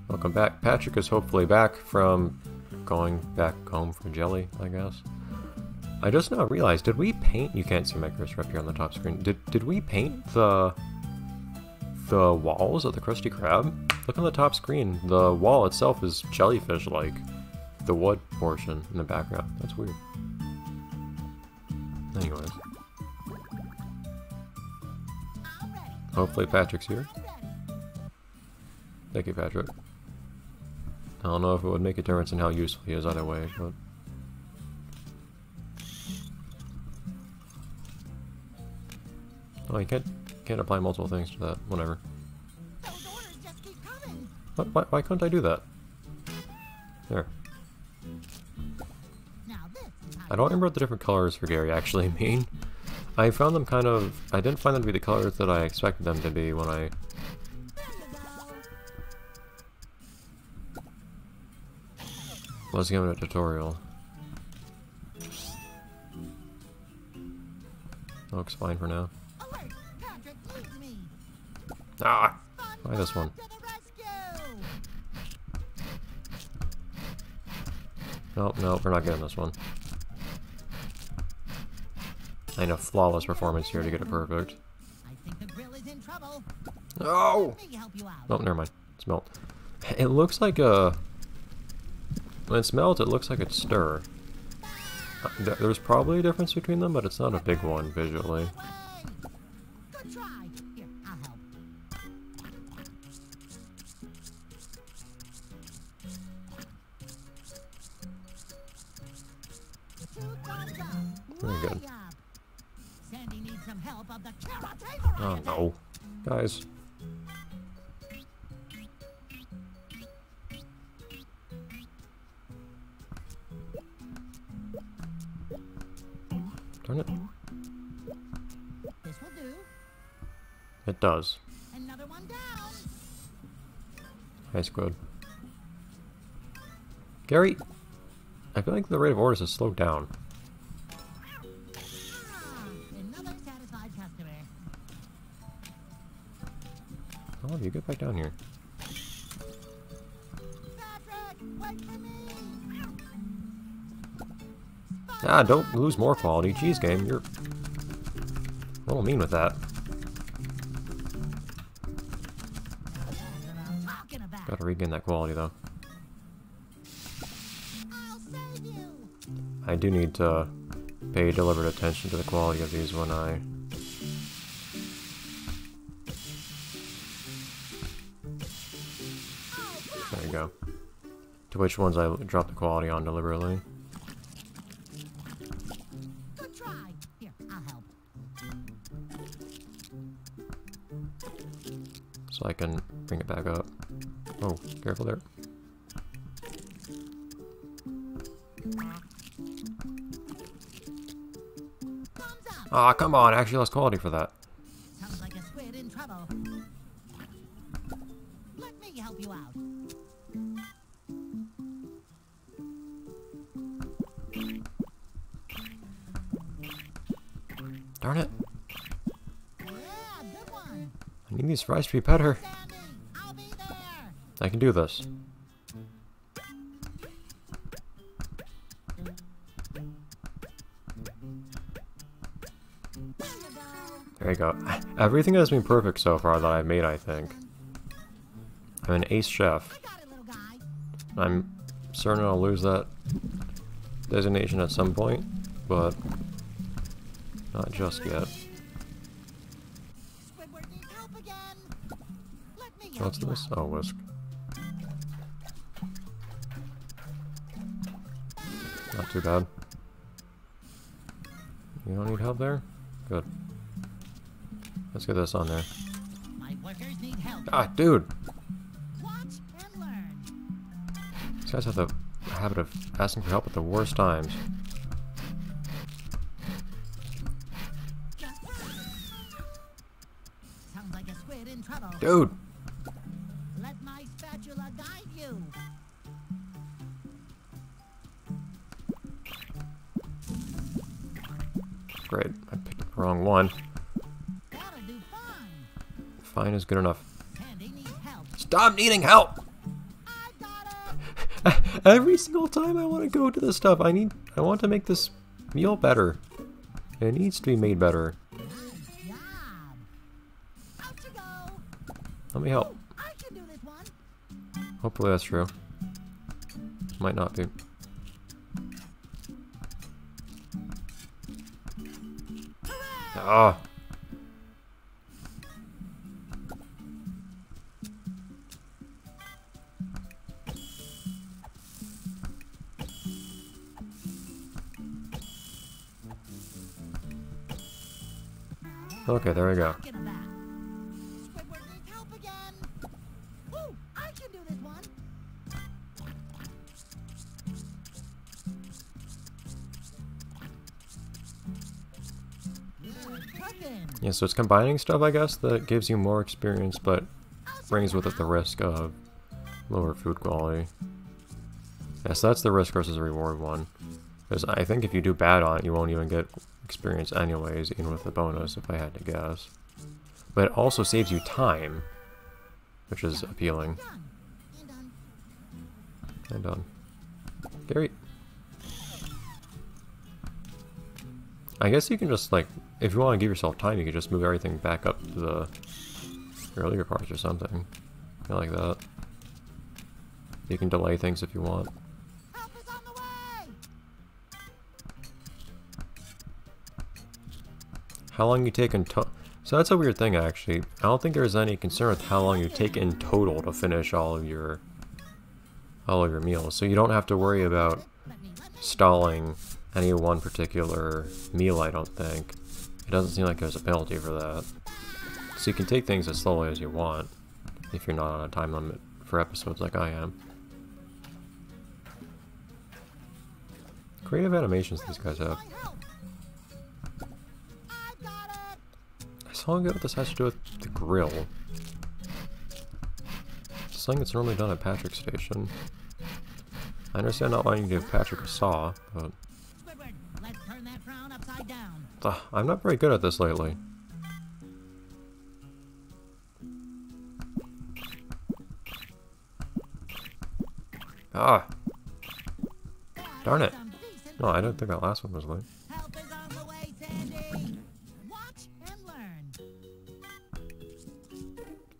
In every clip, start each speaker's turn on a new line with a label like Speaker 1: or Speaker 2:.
Speaker 1: Welcome back. Patrick is hopefully back from going back home for jelly, I guess. I just now realized, did we paint... You can't see my cursor up here on the top screen. Did we paint the walls of the Krusty Krab? Look on the top screen. The wall itself is jellyfish-like. The wood portion in the background. That's weird. Anyways. Hopefully Patrick's here. Thank you, Patrick. I don't know if it would make a difference in how useful he is either way, but... Oh, you can't apply multiple things to that. Whatever. Why couldn't I do that? There. I don't remember what the different colors for Gary actually mean. I found them kind of... I didn't find them to be the colors that I expected them to be when I... was given a tutorial. Looks fine for now. Ah! Why this one? Nope, nope, we're not getting this one. I need a flawless performance here to get it perfect. No! Oh, never mind. It's melt. It looks like a... When it's melt, it looks like it's stir. There's probably a difference between them, but it's not a big one visually. Very good. Oh no. Guys. Darn it.
Speaker 2: This will do.
Speaker 1: It does.
Speaker 2: Another one down.
Speaker 1: Hi, Squid. Gary, I feel like the rate of orders has slowed down.
Speaker 2: Another satisfied customer.
Speaker 1: How do you get back down here?
Speaker 2: Patrick, wait for me.
Speaker 1: Ah, don't lose more quality. Jeez, game, you're a little mean with that. Gotta regain that quality, though. I do need to pay deliberate attention to the quality of these when I... There you go. To which ones I drop the quality on deliberately. So I can bring it back up. Oh, careful there. Ah, come on, actually less quality for that.
Speaker 2: Sounds like a squid in trouble. Let me help you out.
Speaker 1: Darn it.
Speaker 2: Yeah, good one.
Speaker 1: I need these fries to be better.
Speaker 2: I'll be there.
Speaker 1: I can do this. There you go. Everything has been perfect so far that I've made, I think. I'm an ace chef. I'm certain I'll lose that designation at some point, but not just yet. What's this? Oh, whisk. Not too bad. You don't need help there? Good. Let's get this on there.
Speaker 2: My workers need help.
Speaker 1: Ah, dude!
Speaker 2: Watch and learn.
Speaker 1: These guys have the habit of asking for help at the worst times.
Speaker 2: Sounds like a squid in trouble.
Speaker 1: Dude!
Speaker 2: Let my spatula guide you.
Speaker 1: Great, I picked the wrong one.
Speaker 2: That'll do fine.
Speaker 1: Fine is good enough.
Speaker 2: Sandy needs help.
Speaker 1: Stop needing help! Every single time I want to go to this stuff, I want to make this meal better. It needs to be made better.
Speaker 2: Nice job. Out you go.
Speaker 1: Let me help.
Speaker 2: I can do this one.
Speaker 1: Hopefully that's true. Might not be. Ah. Okay, there we go.
Speaker 2: Talking about. Squidward needs help again. Woo, I can do this one. Good cooking.
Speaker 1: Yeah, so it's combining stuff, I guess, that gives you more experience, but brings with it the risk of lower food quality. Yeah, so that's the risk versus reward one. Because I think if you do bad on it, you won't even get experience anyways, even with the bonus, if I had to guess. But it also saves you time, which is appealing.
Speaker 2: Done. And done.
Speaker 1: And done. Gary. I guess you can just, like, if you want to give yourself time, you can just move everything back up to the earlier parts or something. I like that. You can delay things if you want.
Speaker 2: Help is on the way.
Speaker 1: How long you take in total? So that's a weird thing, actually. I don't think there's any concern with how long you take in total to finish all of your meals. So you don't have to worry about
Speaker 2: Let me.
Speaker 1: stalling any one particular meal, I don't think. It doesn't seem like there's a penalty for that. So you can take things as slowly as you want, if you're not on a time limit for episodes like I am. Creative animations these guys have.
Speaker 2: My help. I got it.
Speaker 1: I still don't get what this has to do with the grill. It's something that's normally done at Patrick's station. I understand not wanting to give Patrick a saw, but
Speaker 2: Squidward, let's turn that frown upside down.
Speaker 1: I'm not very good at this lately. Ah! Darn it.
Speaker 2: Some decent
Speaker 1: No, I don't think that last one was late.
Speaker 2: help is on the way, Sandy. Watch and learn.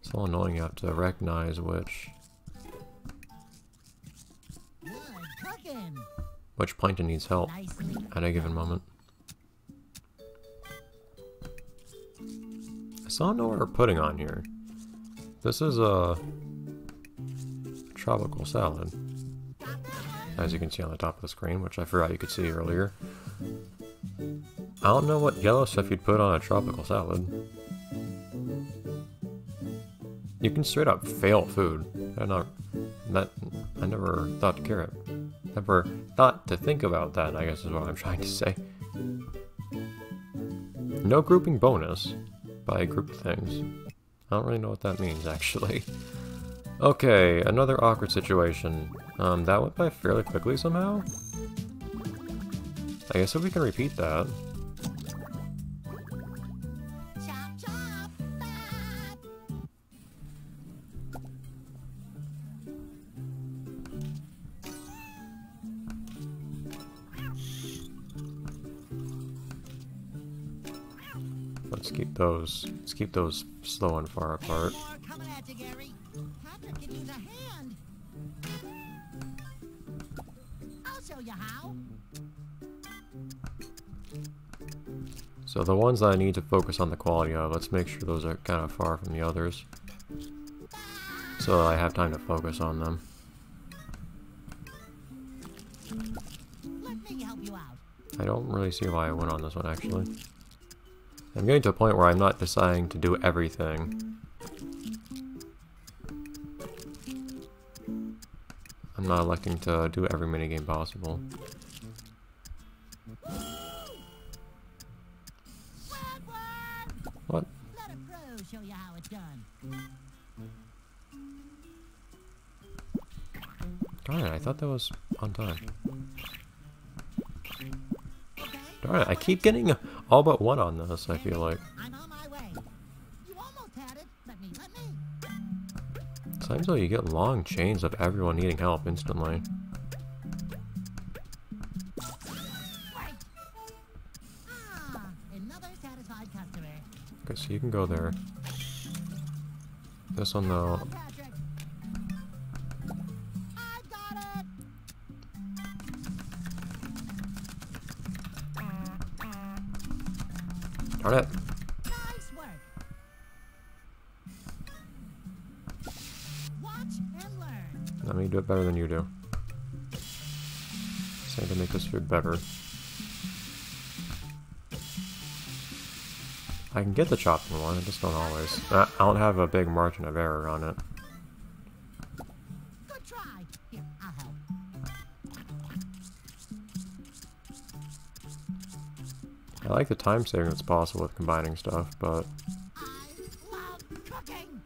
Speaker 1: It's a little annoying you have to recognize
Speaker 2: Good cooking.
Speaker 1: which plankton needs help
Speaker 2: Nicely.
Speaker 1: at a given moment. I still don't know what we're putting on here. This is a tropical salad, as you can see on the top of the screen, which I forgot you could see earlier. I don't know what yellow stuff you'd put on a tropical salad. You can straight up fail food. I never thought to care it. Never thought to think about that, I guess is what I'm trying to say. No grouping bonus by group things. I don't really know what that means, actually. Okay, another awkward situation. That went by fairly quickly somehow. I guess if we can repeat that.
Speaker 2: Chop, chop. That.
Speaker 1: Let's keep those slow and far apart.
Speaker 2: More coming at you, Gary. Patrick can use a hand. I'll show you how.
Speaker 1: So the ones that I need to focus on the quality of, let's make sure those are kind of far from the others, so that I have time to focus on them.
Speaker 2: Let me help you out.
Speaker 1: I don't really see why I went on this one, actually. I'm getting to a point where I'm not deciding to do everything. I'm not electing to do every minigame possible.
Speaker 2: Squidward!
Speaker 1: What?
Speaker 2: Let a pro show you how it's done.
Speaker 1: Darn it, I thought that was on time.
Speaker 2: Okay?
Speaker 1: Darn it, I keep getting all but one on this, I feel like.
Speaker 2: I'm on my way. You almost had it. Let me.
Speaker 1: Seems like you get long chains of everyone needing help instantly. Okay, so you can go there. This one though.
Speaker 2: Patrick. I got it.
Speaker 1: Darn it.
Speaker 2: Nice work. Watch and learn.
Speaker 1: Let me do it better than you do. Just need to make this food better. I can get the chopping one, I just don't always. I don't have a big margin of error on it.
Speaker 2: Good try. Here, I'll help.
Speaker 1: I like the time saving that's possible with combining stuff, but
Speaker 2: I love cooking.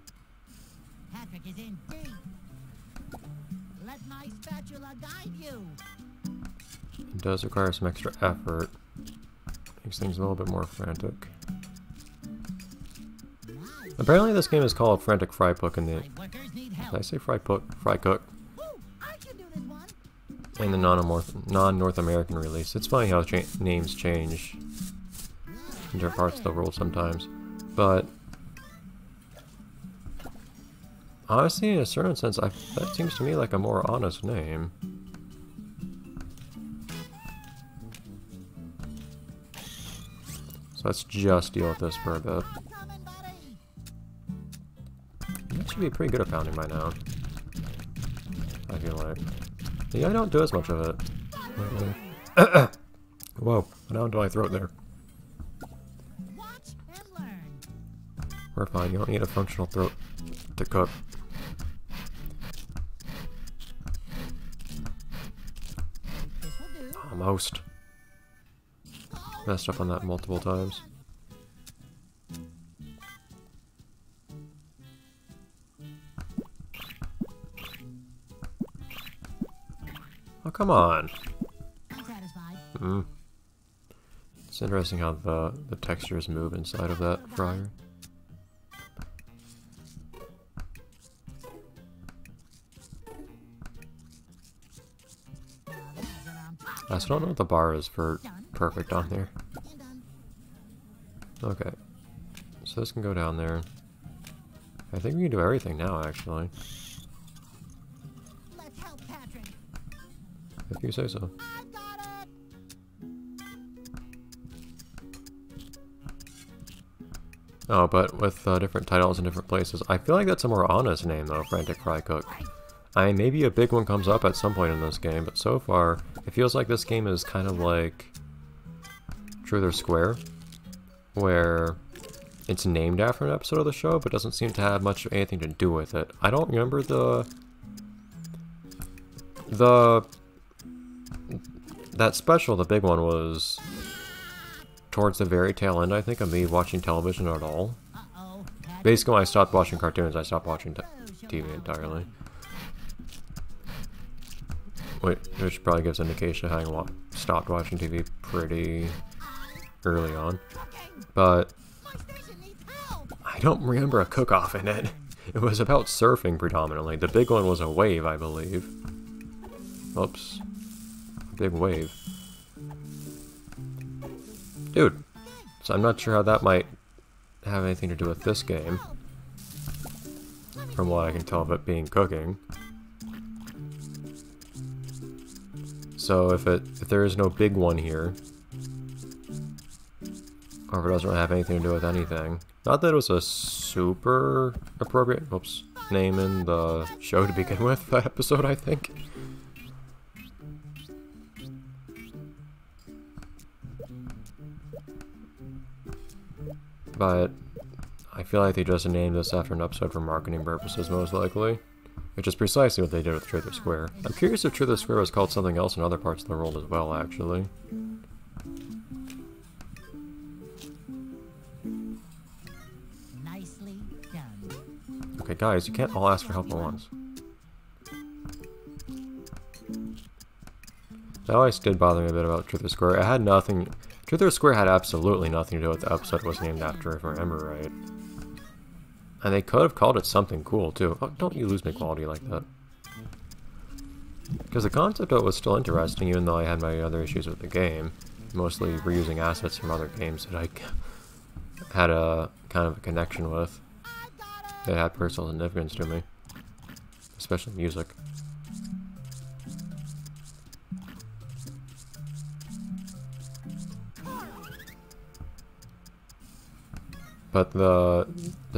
Speaker 2: Patrick is in deep. Let my spatula guide you.
Speaker 1: it does require some extra effort. Makes things a little bit more frantic.
Speaker 2: Nice.
Speaker 1: Apparently this game is called Frantic Fry Cook in the...
Speaker 2: My workers need help.
Speaker 1: Did I say Fry Cook? Fry Cook?
Speaker 2: Woo, I can do this one.
Speaker 1: In the non-North American release. It's funny how names change in different parts of the world sometimes. But honestly, in a certain sense, that seems to me like a more honest name. So let's just deal with this for a bit.
Speaker 2: Coming, buddy.
Speaker 1: You should be pretty good at pounding by now. I feel like. Yeah, I don't do as much of it lately. Whoa, what happened to my throat there?
Speaker 2: Watch and learn.
Speaker 1: We're fine, you don't need a functional throat to cook.
Speaker 2: This will do.
Speaker 1: Almost. Messed up on that multiple times. Oh, come on.
Speaker 2: I'm satisfied.
Speaker 1: It's interesting how the textures move inside of that fryer. I still don't know what the bar is for perfect on there.
Speaker 2: And done.
Speaker 1: Okay. So this can go down there. I think we can do everything now, actually.
Speaker 2: Let's help Patrick.
Speaker 1: If you say so.
Speaker 2: I got it.
Speaker 1: Oh, but with different titles in different places. I feel like that's a more honest name, though, Frantic Fry Cook. I mean, maybe a big one comes up at some point in this game, but so far, it feels like this game is kind of like Truth or Square, where it's named after an episode of the show, but doesn't seem to have much of anything to do with it. I don't remember that special, the big one, was towards the very tail end, I think, of me watching television at all.
Speaker 2: Uh-oh.
Speaker 1: Basically, when I stopped watching cartoons, I stopped watching TV entirely. Which probably gives indication of having stopped watching TV pretty early on. But
Speaker 2: My station needs help.
Speaker 1: I don't remember a cook-off in it. It was about surfing predominantly. The big one was a wave, I believe. Oops. Big wave. Dude. So I'm not sure how that might have anything to do with this game. From what I can tell of it being cooking. So if there is no big one here, or if it doesn't have anything to do with anything, not that it was a super appropriate, name in the show to begin with, that episode, I think. But I feel like they just named this after an episode for marketing purposes, most likely. Which is precisely what they did with Truth or Square. I'm curious if Truth or Square was called something else in other parts of the world as well, actually.
Speaker 2: Nicely done.
Speaker 1: Okay, guys, you can't all ask for help at once. That always did bother me a bit about Truth or Square. It had nothing... Truth or Square had absolutely nothing to do with the episode it was named after, if I remember right. And they could have called it something cool, too. Oh, don't you lose me quality like that. Because the concept of it was still interesting, even though I had my other issues with the game. Mostly reusing assets from other games that had a kind of a connection with. It had personal significance to me, especially music. But the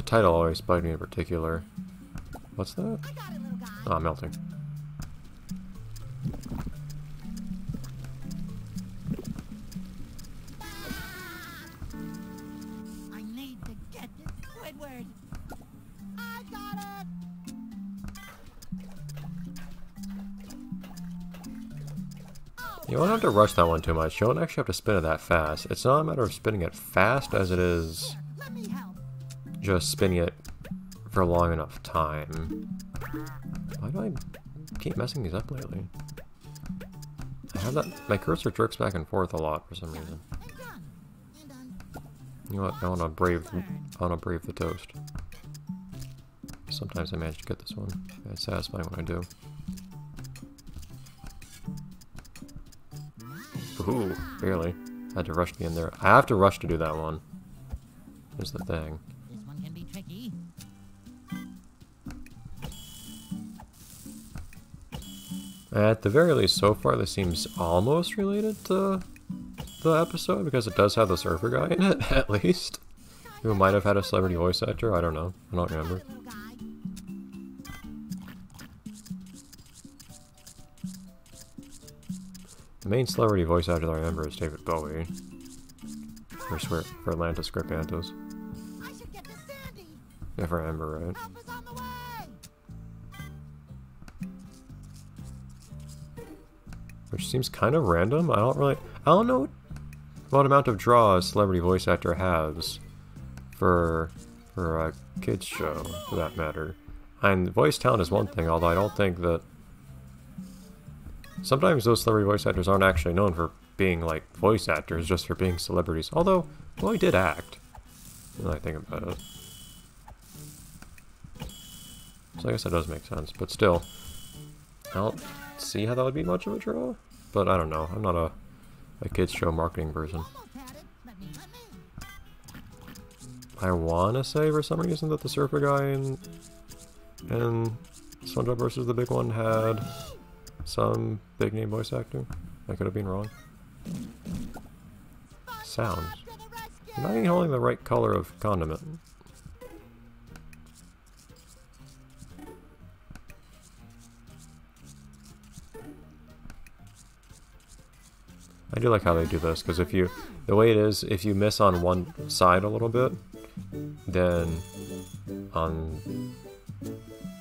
Speaker 1: title always bugged me in particular. What's that? Oh, I'm melting.
Speaker 2: I need to get this Squidward. I got it.
Speaker 1: You don't have to rush that one too much. You don't actually have to spin it that fast. It's not a matter of spinning it fast as it is
Speaker 2: Let me help.
Speaker 1: just spinning it for a long enough time. Why do I keep messing these up lately? I have that. My cursor jerks back and forth a lot for some reason.
Speaker 2: And done. And done.
Speaker 1: You know what? I want to brave the toast. Sometimes I manage to get this one. It's satisfying when I do. Ooh, barely. Had to rush to the end there. I have to rush to do that one. Here's the thing.
Speaker 2: This one can be tricky.
Speaker 1: At the very least, so far, this seems almost related to the episode, because it does have the surfer guy in it, at least. Who might have had a celebrity voice actor, I don't know. I don't remember.
Speaker 2: Little guy.
Speaker 1: The main celebrity voice actor that I remember is David Bowie. For Atlantis Scriptantis,
Speaker 2: I should get to Sandy.
Speaker 1: if I remember right.
Speaker 2: Help is on the way.
Speaker 1: Which seems kind of random. I don't know what amount of draw a celebrity voice actor has for a kids show, for that matter. And voice talent is one thing, although I don't think that sometimes those celebrity voice actors aren't actually known for being like voice actors, just for being celebrities. Although, well, he did act. Now that I think about it. So I guess that does make sense, but still, I don't see how that would be much of a draw. But I don't know. I'm not a kids show marketing person.
Speaker 2: Almost had it. Let me.
Speaker 1: I want to say for some reason that the surfer guy in SpongeBob vs. the Big One had some big name voice actor. I could have been wrong. Sounds.
Speaker 2: To the rescue.
Speaker 1: You're not even holding the right color of condiment. I do like how they do this, because the way it is, if you miss on one side a little bit, then on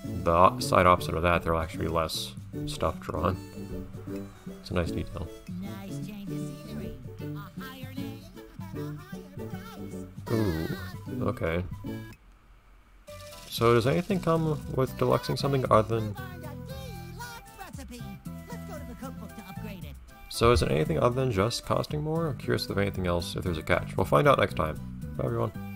Speaker 1: the side opposite of that, there'll actually be less stuff drawn. It's a nice detail.
Speaker 2: Nice change of scenery. A higher name and a higher price.
Speaker 1: Ooh, okay. So does anything come with deluxing something other than...
Speaker 2: Find a deluxe recipe. Let's go to the cookbook to upgrade it.
Speaker 1: So is it anything other than just costing more? I'm curious if anything else, if there's a catch. We'll find out next time. Bye everyone.